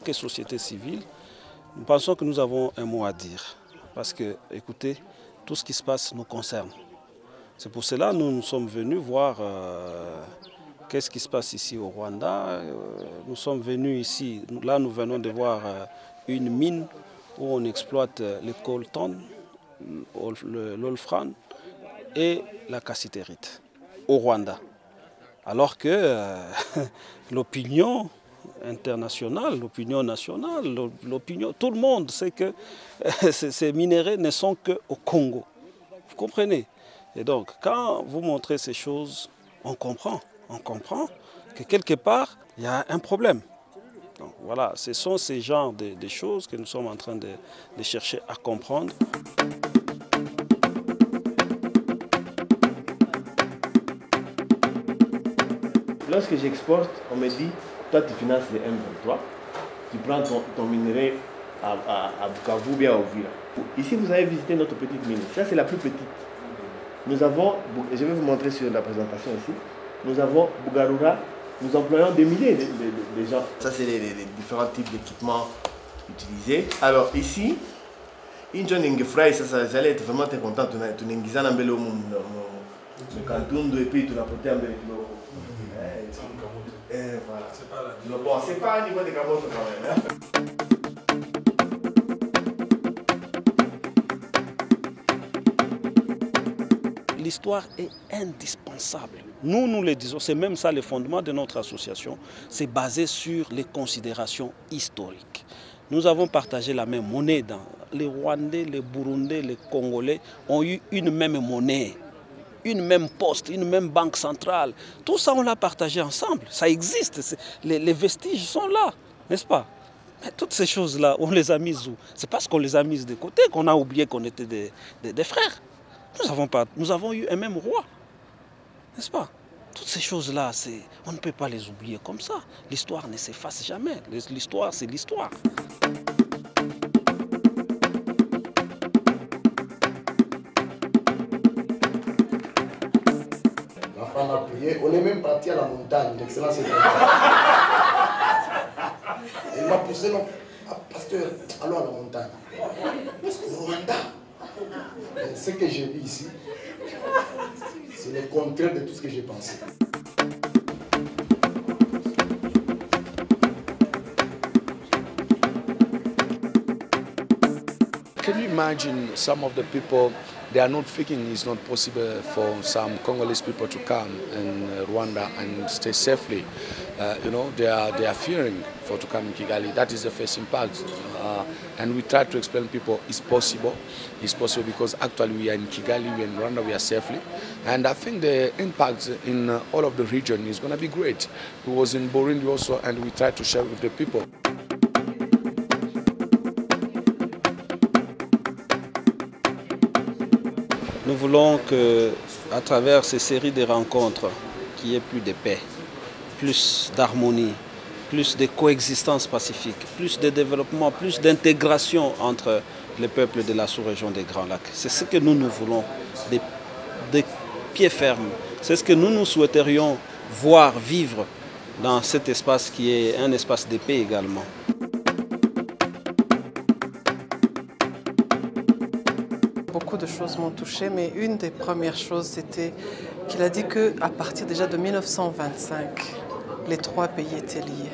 que société civile, nous pensons que nous avons un mot à dire. Parce que, écoutez, tout ce qui se passe nous concerne. C'est pour cela que nous sommes venus voir qu'est-ce qui se passe ici au Rwanda. Nous sommes venus ici, là nous venons de voir une mine où on exploite le coltan, l'olfran et la cassitérite au Rwanda. Alors que l'opinion internationale, l'opinion nationale, l'opinion, tout le monde sait que ces minéraux ne sont qu'au Congo. Vous comprenez? Et donc, quand vous montrez ces choses, on comprend que quelque part, il y a un problème. Donc voilà, ce sont ces genres de choses que nous sommes en train de chercher à comprendre. Lorsque j'exporte, on me dit, toi tu finances les M23, tu prends ton minerai à Bukavu ou bien à Uvira. Ici, vous avez visité notre petite mine. Ça, c'est la plus petite. Nous avons, je vais vous montrer sur la présentation ici, nous avons Bugarura, nous employons des milliers de gens. Ça, c'est les différents types d'équipements utilisés. Alors ici, j'allais être vraiment très content. Tu n'es pas un bel homme, et puis tu n'as pas un bel homme. Voilà. Bon, c'est pas un niveau de Kamoto quand même. L'histoire est indispensable. Nous le disons, c'est même ça le fondement de notre association. C'est basé sur les considérations historiques. Nous avons partagé la même monnaie. Les Rwandais, les Burundais, les Congolais ont eu une même monnaie, une même poste, une même banque centrale. Tout ça, on l'a partagé ensemble. Ça existe. Les vestiges sont là, n'est-ce pas? Mais toutes ces choses-là, on les a mises où? C'est parce qu'on les a mises de côté qu'on a oublié qu'on était des frères. Nous avons eu un même roi, n'est-ce pas? Toutes ces choses-là, on ne peut pas les oublier comme ça. L'histoire ne s'efface jamais. L'histoire, c'est l'histoire. L'enfant a prié. On est même parti à la montagne, l'excellence est Il m'a poussé, non, pasteur, allons à la montagne. Parce que Rwanda, ce que j'ai vu ici, c'est le contraire de tout ce que j'ai pensé. Can you imagine some of the people, they are not thinking it's not possible for some Congolese people to come in Rwanda and stay safely. They are fearing to come in Kigali. That is the first impact. And we try to explain to people it's possible. It's possible because actually we are in Kigali, we are in Rwanda, we are safely. And I think the impact in all of the region is going to be great. We was in Burundi also and we try to share with the people. Nous voulons qu'à travers ces séries de rencontres, qu'il y ait plus de paix, plus d'harmonie, plus de coexistence pacifique, plus de développement, plus d'intégration entre les peuples de la sous-région des Grands Lacs. C'est ce que nous voulons, des pieds fermes. C'est ce que nous souhaiterions voir vivre dans cet espace qui est un espace de paix également. Beaucoup de choses m'ont touchée, mais une des premières choses, c'était qu'il a dit qu'à partir déjà de 1925, les trois pays étaient liés.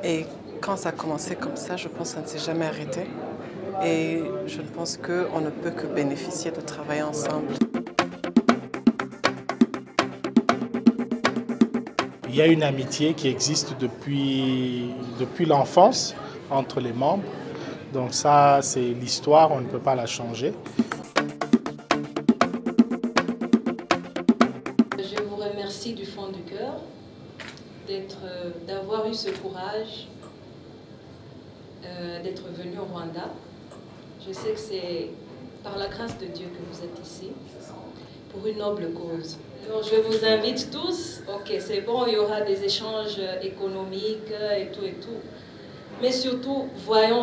Et quand ça a commencé comme ça, je pense que ça ne s'est jamais arrêté. Et je pense qu'on ne peut que bénéficier de travailler ensemble. Il y a une amitié qui existe depuis l'enfance entre les membres. Donc ça, c'est l'histoire, on ne peut pas la changer. Je vous remercie du fond du cœur d'avoir eu ce courage d'être venu au Rwanda. Je sais que c'est par la grâce de Dieu que vous êtes ici, pour une noble cause. Alors, je vous invite tous, ok, c'est bon, il y aura des échanges économiques et tout. Mais surtout, voyons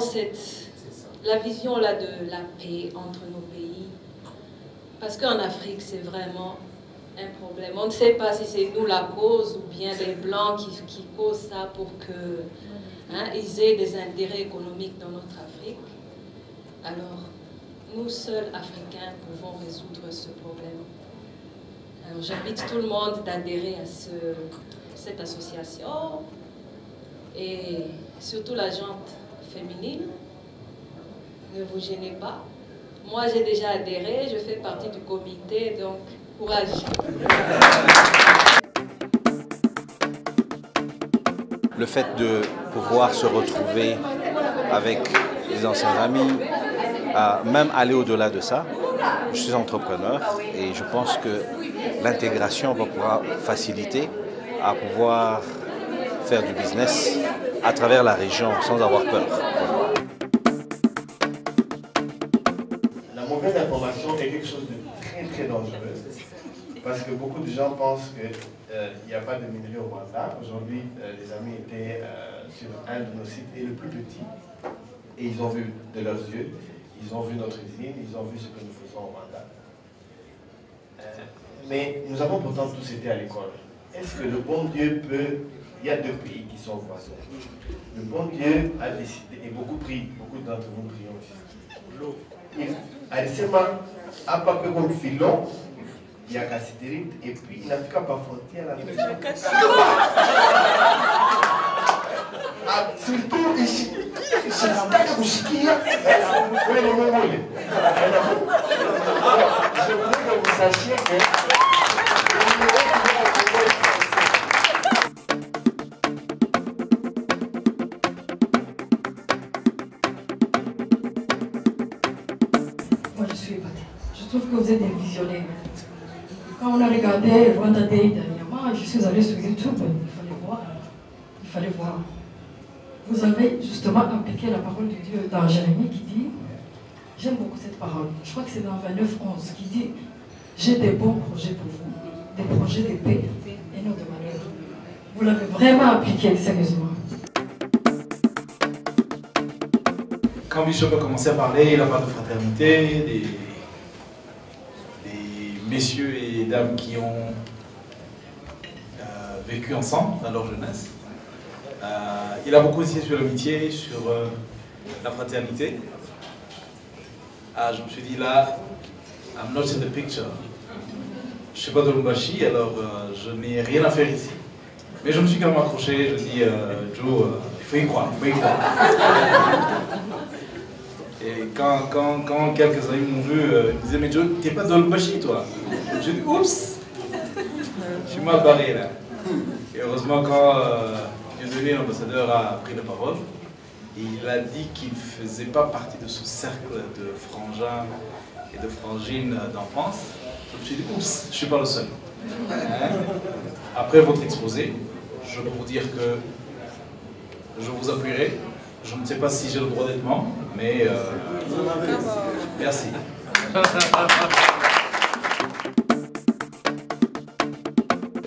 la vision là de la paix entre nos pays. Parce qu'en Afrique, c'est vraiment un problème. On ne sait pas si c'est nous la cause ou bien les Blancs qui causent ça pour qu'ils aient des intérêts économiques dans notre Afrique. Alors, nous seuls Africains pouvons résoudre ce problème. Alors, j'invite tout le monde d'adhérer à cette association et surtout la gente féminine. Ne vous gênez pas. Moi, j'ai déjà adhéré, je fais partie du comité, donc courage. Le fait de pouvoir se retrouver avec les anciens amis, même aller au-delà de ça. Je suis entrepreneur et je pense que l'intégration va pouvoir faciliter à pouvoir faire du business à travers la région sans avoir peur. La mauvaise information est quelque chose de très très dangereux parce que beaucoup de gens pensent qu'il n'y a pas de minerais au Rwanda. Aujourd'hui, les amis étaient sur un de nos sites et le plus petit et ils ont vu de leurs yeux, ils ont vu notre usine, ils ont vu ce que nous faisons au Rwanda. Mais nous avons pourtant tous été à l'école. Est-ce que le bon Dieu peut... Il y a deux pays qui sont voisins. Le bon Dieu a décidé, et beaucoup prient, beaucoup d'entre vous prions aussi. Il a décidé à pas que comme filon, il y a Cassiterite, et puis il n'a fait qu'à pas frontière à la maison. Surtout ici, c'est la bague Bouchikia, oui, le Mongolais. Je voudrais que vous sachiez que moi je suis épatée. Je trouve que vous êtes des visionnaires. Quand on a regardé Rwanda Day dernièrement, je suis allée sur YouTube, il fallait voir. Vous avez justement appliqué la parole de Dieu dans Jérémie qui dit, j'aime beaucoup cette parole, je crois que c'est dans 29:11, qui dit, j'ai des bons projets pour vous, des projets de paix et non de malheur. Vous l'avez vraiment appliqué sérieusement. Quand Bishop a commencé à parler, il a parlé de fraternité, des messieurs et dames qui ont vécu ensemble dans leur jeunesse. Il a beaucoup insisté sur l'amitié, sur la fraternité. Je me suis dit là, I'm not in the picture. Je ne suis pas de Lubumbashi, alors je n'ai rien à faire ici. Mais je me suis quand même accroché, je dis Joe, il faut y croire, il faut y croire. Et quand quelques amis m'ont vu, ils me disaient mais Joe, t'es pas de Lubumbashi toi? Je dis oups, je suis mal barré là. Et heureusement quand l'ambassadeur a pris la parole, il a dit qu'il ne faisait pas partie de ce cercle de frangins et de frangines d'enfance. Je me suis dit, oups, je ne suis pas le seul. Après votre exposé, je peux vous dire que je vous appuierai. Je ne sais pas si j'ai le droit d'être membre, mais merci.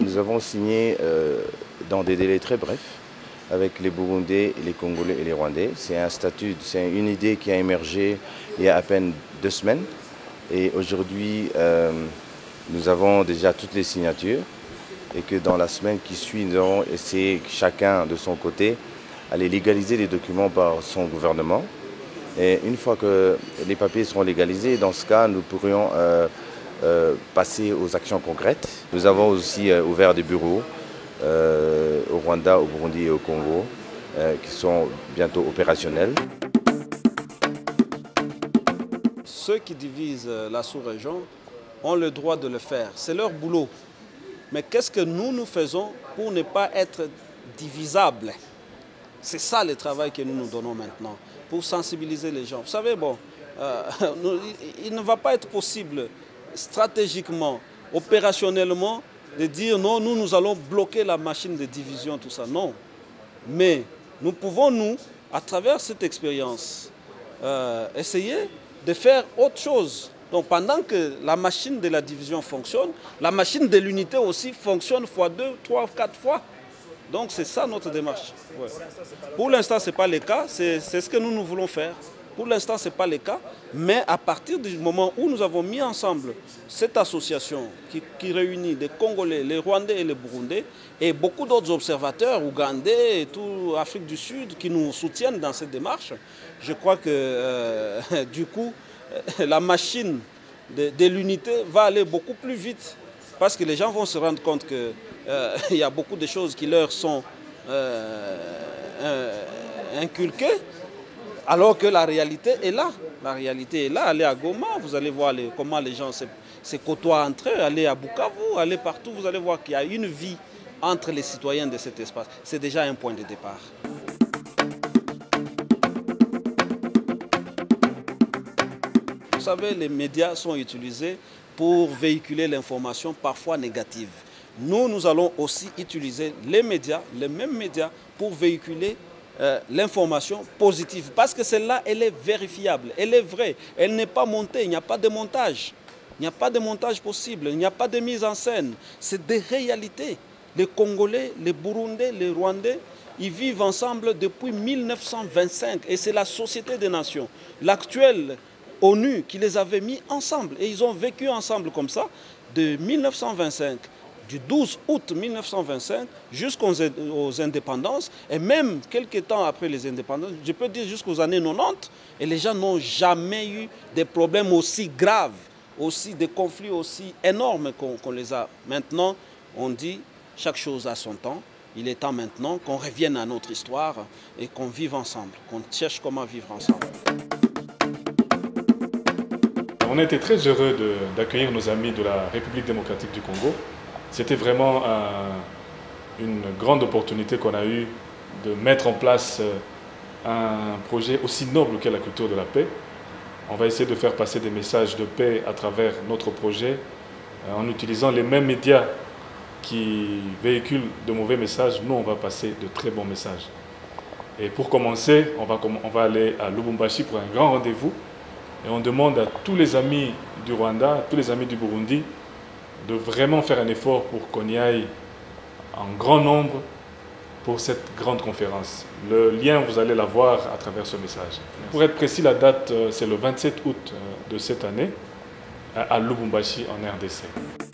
Nous avons signé dans des délais très brefs avec les Burundais, les Congolais et les Rwandais. C'est un statut, c'est une idée qui a émergé il y a à peine 2 semaines. Et aujourd'hui, nous avons déjà toutes les signatures et que dans la semaine qui suit, nous allons essayer chacun de son côté aller légaliser les documents par son gouvernement. Et une fois que les papiers seront légalisés, dans ce cas, nous pourrions passer aux actions concrètes. Nous avons aussi ouvert des bureaux au Rwanda, au Burundi et au Congo, qui sont bientôt opérationnels. Ceux qui divisent la sous-région ont le droit de le faire, c'est leur boulot. Mais qu'est-ce que nous faisons pour ne pas être divisables? C'est ça le travail que nous donnons maintenant, pour sensibiliser les gens. Vous savez, bon, il ne va pas être possible stratégiquement, opérationnellement, de dire non, nous allons bloquer la machine de division, tout ça. Non. Mais nous pouvons, nous, à travers cette expérience, essayer de faire autre chose. Donc pendant que la machine de la division fonctionne, la machine de l'unité aussi fonctionne fois 2, 3, 4 fois. Donc c'est ça notre démarche. Ouais. Pour l'instant, ce n'est pas le cas, c'est ce que nous voulons faire Pour l'instant, ce n'est pas le cas, mais à partir du moment où nous avons mis ensemble cette association qui réunit les Congolais, les Rwandais et les Burundais, et beaucoup d'autres observateurs, ougandais et tout, Afrique du Sud, qui nous soutiennent dans cette démarche, je crois que du coup, la machine de l'unité va aller beaucoup plus vite, parce que les gens vont se rendre compte qu'il y a beaucoup de choses qui leur sont inculquées, alors que la réalité est là. La réalité est là. Allez à Goma, vous allez voir comment les gens se côtoient entre eux. Allez à Bukavu, allez partout, vous allez voir qu'il y a une vie entre les citoyens de cet espace. C'est déjà un point de départ. Vous savez, les médias sont utilisés pour véhiculer l'information parfois négative. Nous allons aussi utiliser les médias, les mêmes médias, pour véhiculer l'information positive. Parce que celle-là, elle est vérifiable, elle est vraie, elle n'est pas montée, il n'y a pas de montage. Il n'y a pas de montage possible, il n'y a pas de mise en scène. C'est des réalités. Les Congolais, les Burundais, les Rwandais, ils vivent ensemble depuis 1925 et c'est la Société des Nations, l'actuelle ONU qui les avait mis ensemble et ils ont vécu ensemble comme ça de 1925, du 12 août 1925 jusqu'aux indépendances et même quelques temps après les indépendances, je peux dire jusqu'aux années 90, et les gens n'ont jamais eu des problèmes aussi graves, aussi des conflits aussi énormes qu'on les a. Maintenant, on dit chaque chose a son temps. Il est temps maintenant qu'on revienne à notre histoire et qu'on vive ensemble, qu'on cherche comment vivre ensemble. On a été très heureux d'accueillir nos amis de la République démocratique du Congo. C'était vraiment une grande opportunité qu'on a eue de mettre en place un projet aussi noble qu'est la culture de la paix. On va essayer de faire passer des messages de paix à travers notre projet en utilisant les mêmes médias qui véhiculent de mauvais messages. Nous, on va passer de très bons messages. Et pour commencer, on va aller à Lubumbashi pour un grand rendez-vous. Et on demande à tous les amis du Rwanda, à tous les amis du Burundi, de vraiment faire un effort pour qu'on y aille en grand nombre pour cette grande conférence. Le lien, vous allez l'avoir à travers ce message. Pour être précis, la date, c'est le 27 août de cette année à Lubumbashi, en RDC.